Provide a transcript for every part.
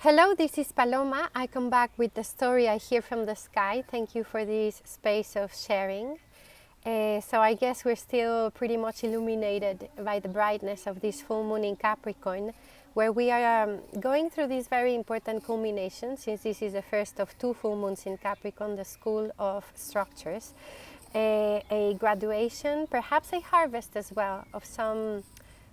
Hello, this is Paloma. I come back with the story I hear from the sky. Thank you for this space of sharing. So I guess we're still pretty much illuminated by the brightness of this full moon in Capricorn, where we are going through this very important culmination, since this is the first of two full moons in Capricorn, the school of structures, a graduation, perhaps a harvest as well, of some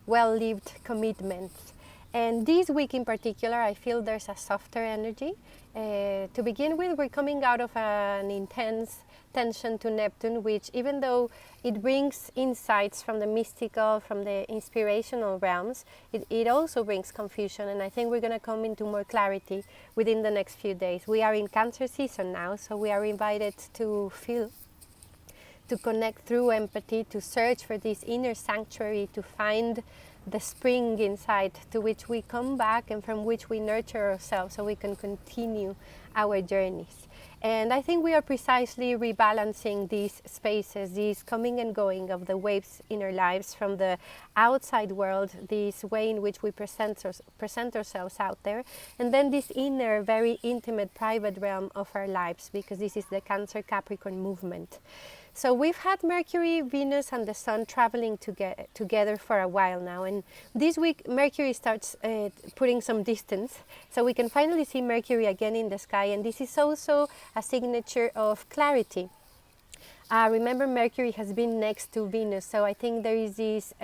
well-lived commitments. And this week in particular, I feel there's a softer energy. To begin with, we're coming out of an intense tension to Neptune, which, even though it brings insights from the mystical, from the inspirational realms, it also brings confusion. And I think we're going to come into more clarity within the next few days. We are in Cancer season now, so we are invited to feel, to connect through empathy, to search for this inner sanctuary, to find the spring inside to which we come back and from which we nurture ourselves so we can continue our journeys. And I think we are precisely rebalancing these spaces, these coming and going of the waves in our lives from the outside world, this way in which we present ourselves out there, and then this inner, very intimate, private realm of our lives, because this is the Cancer-Capricorn movement. So we've had Mercury, Venus and the Sun traveling together for a while now, and this week Mercury starts putting some distance, so we can finally see Mercury again in the sky, and this is also a signature of clarity. Remember, Mercury has been next to Venus, so I think there is this,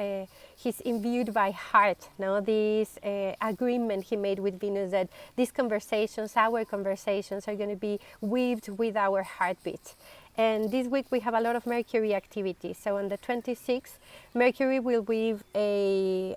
he's imbued by heart, no? This agreement he made with Venus that these conversations, our conversations, are going to be weaved with our heartbeat. And this week we have a lot of Mercury activity. So on the 26th, Mercury will weave a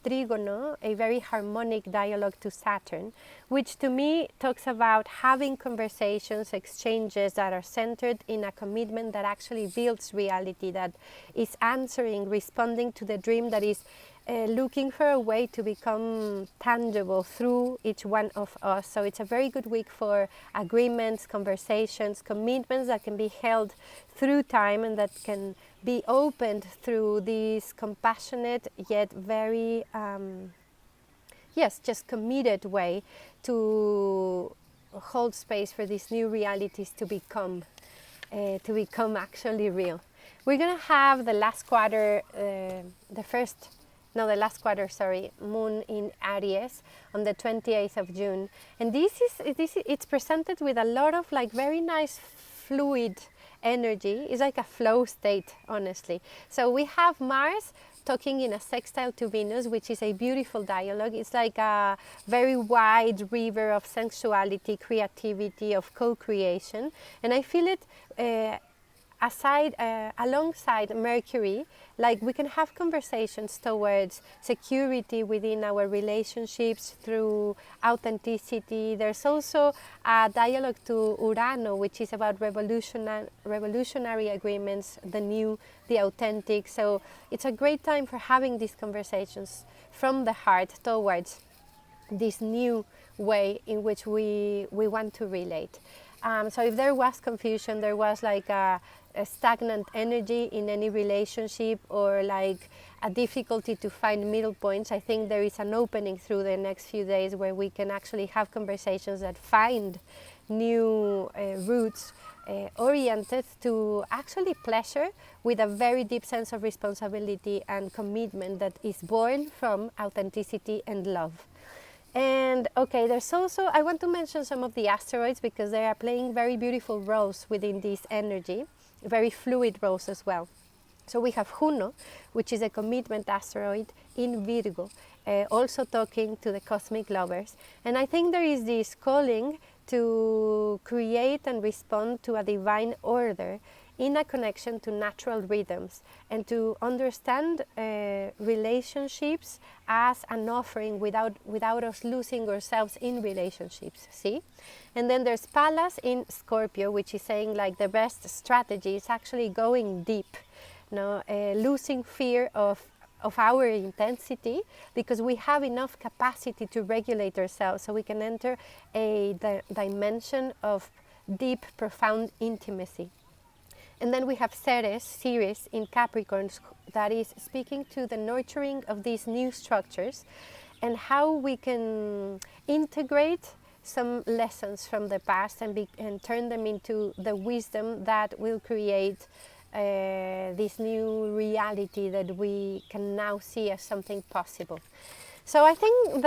trigono, a very harmonic dialogue to Saturn, which to me talks about having conversations, exchanges that are centered in a commitment that actually builds reality, that is answering, responding to the dream, that is looking for a way to become tangible through each one of us. So it's a very good week for agreements, conversations, commitments that can be held through time and that can be opened through this compassionate yet very, just committed way to hold space for these new realities to become actually real. We're going to have the last quarter, moon in Aries on the 28th of June. And it's presented with a lot of like very nice fluid energy. It's like a flow state, honestly. So we have Mars talking in a sextile to Venus, which is a beautiful dialogue. It's like a very wide river of sensuality, creativity, of co-creation. And I feel it alongside Mercury, like we can have conversations towards security within our relationships through authenticity. There's also a dialogue to Urano, which is about revolutionary agreements, the new, the authentic. So it's a great time for having these conversations from the heart towards this new way in which we want to relate. So if there was confusion, there was like a stagnant energy in any relationship, or like a difficulty to find middle points, I think there is an opening through the next few days where we can actually have conversations that find new routes oriented to actually pleasure, with a very deep sense of responsibility and commitment that is born from authenticity and love. And okay, there's also, I want to mention some of the asteroids because they are playing very beautiful roles within this energy, very fluid roles as well. So we have Juno, which is a commitment asteroid in Virgo, also talking to the cosmic lovers. And I think there is this calling to create and respond to a divine order in a connection to natural rhythms, and to understand relationships as an offering without us losing ourselves in relationships, see? And then there's Pallas in Scorpio, which is saying like the best strategy is actually going deep, losing fear of our intensity, because we have enough capacity to regulate ourselves, so we can enter a dimension of deep, profound intimacy. And then we have Ceres in Capricorn, that is speaking to the nurturing of these new structures and how we can integrate some lessons from the past and turn them into the wisdom that will create this new reality that we can now see as something possible. So I think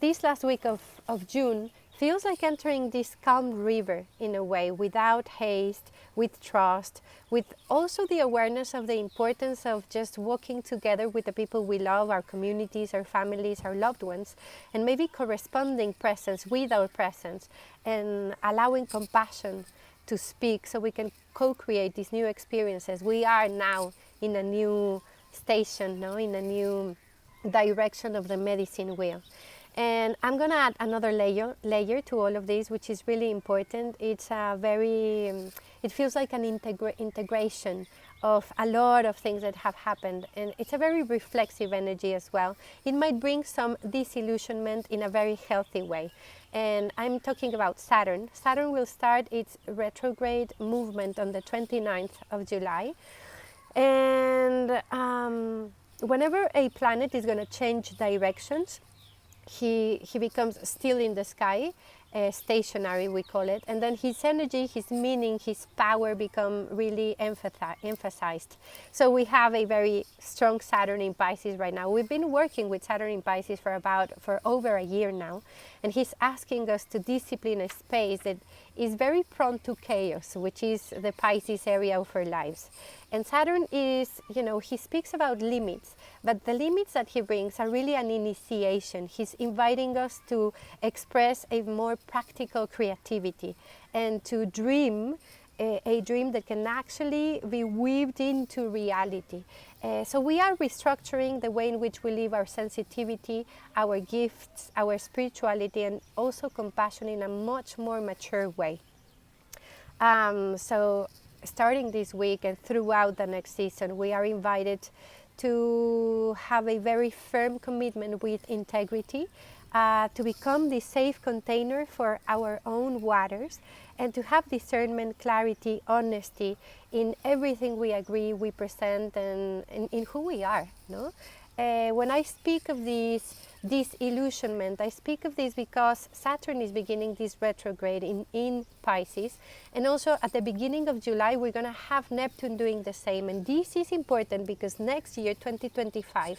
this last week of June feels like entering this calm river in a way, without haste, with trust, with also the awareness of the importance of just walking together with the people we love, our communities, our families, our loved ones, and maybe corresponding presence with our presence, and allowing compassion to speak so we can co-create these new experiences. We are now in a new station, no? In a new direction of the medicine wheel. And I'm going to add another layer to all of this, which is really important. It's it feels like an integration of a lot of things that have happened, and it's a very reflexive energy as well. It might bring some disillusionment in a very healthy way. And I'm talking about Saturn. Saturn will start its retrograde movement on the 29th of July. And whenever a planet is going to change directions, he becomes still in the sky, stationary we call it, and then his energy, his meaning, his power become really emphasized. So we have a very strong Saturn in Pisces right now. We've been working with Saturn in Pisces for over a year now, and he's asking us to discipline a space that is very prone to chaos, which is the Pisces area of our lives. And Saturn is, he speaks about limits, but the limits that he brings are really an initiation. He's inviting us to express a more practical creativity and to dream a dream that can actually be weaved into reality. So we are restructuring the way in which we live our sensitivity, our gifts, our spirituality, and also compassion in a much more mature way. So starting this week and throughout the next season, we are invited to have a very firm commitment with integrity, to become the safe container for our own waters, and to have discernment, clarity, honesty in everything we agree, we present, and in who we are. No? When I speak of this disillusionment, I speak of this because Saturn is beginning this retrograde in Pisces, and also at the beginning of July we're going to have Neptune doing the same. And this is important because next year, 2025,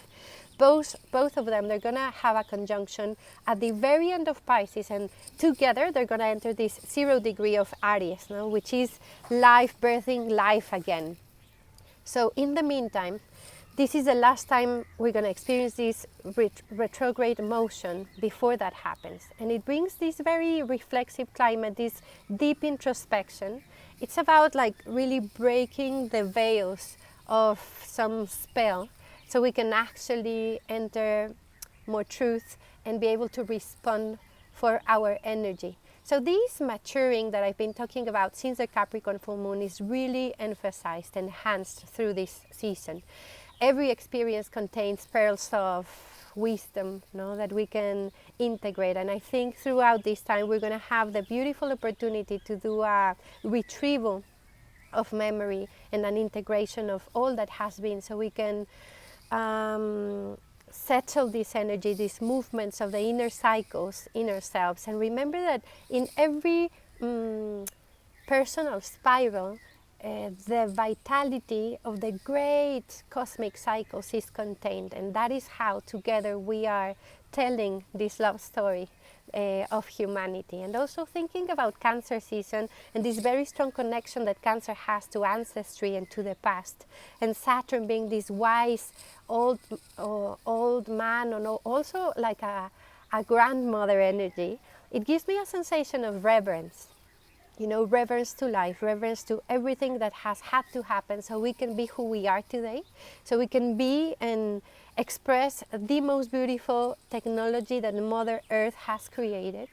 both of them, they're going to have a conjunction at the very end of Pisces, and together they're going to enter this 0 degree of Aries, no? Which is life, birthing life again. So in the meantime, this is the last time we're going to experience this retrograde motion before that happens. And it brings this very reflexive climate, this deep introspection. It's about like really breaking the veils of some spell so we can actually enter more truth and be able to respond for our energy. So this maturing that I've been talking about since the Capricorn full moon is really emphasized, enhanced through this season. Every experience contains pearls of wisdom, that we can integrate. And I think throughout this time we're going to have the beautiful opportunity to do a retrieval of memory and an integration of all that has been, so we can settle this energy, these movements of the inner cycles, inner selves. And remember that in every personal spiral, the vitality of the great cosmic cycles is contained, and that is how together we are telling this love story of humanity. And also thinking about Cancer season and this very strong connection that Cancer has to ancestry and to the past, and Saturn being this wise old man, and also like a grandmother energy, it gives me a sensation of reverence. Reverence to life, reverence to everything that has had to happen so we can be who we are today, so we can be and express the most beautiful technology that Mother Earth has created.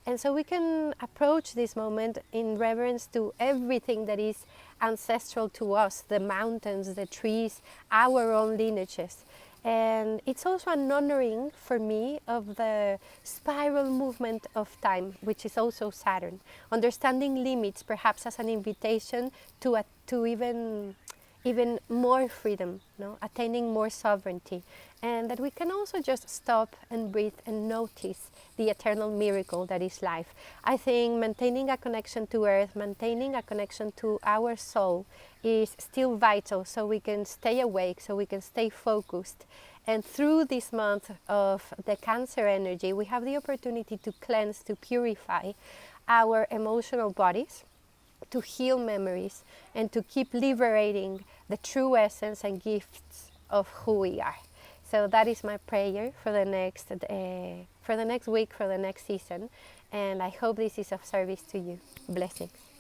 And so we can approach this moment in reverence to everything that is ancestral to us, the mountains, the trees, our own lineages. And it's also an honoring for me of the spiral movement of time, which is also Saturn. Understanding limits perhaps as an invitation to even even more freedom, no? Attaining more sovereignty, and that we can also just stop and breathe and notice the eternal miracle that is life. I think maintaining a connection to Earth, maintaining a connection to our soul is still vital, so we can stay awake, so we can stay focused. And through this month of the Cancer energy, we have the opportunity to cleanse, to purify our emotional bodies, to heal memories, and to keep liberating the true essence and gifts of who we are. So that is my prayer for the next week, for the next season, and I hope this is of service to you. Blessings.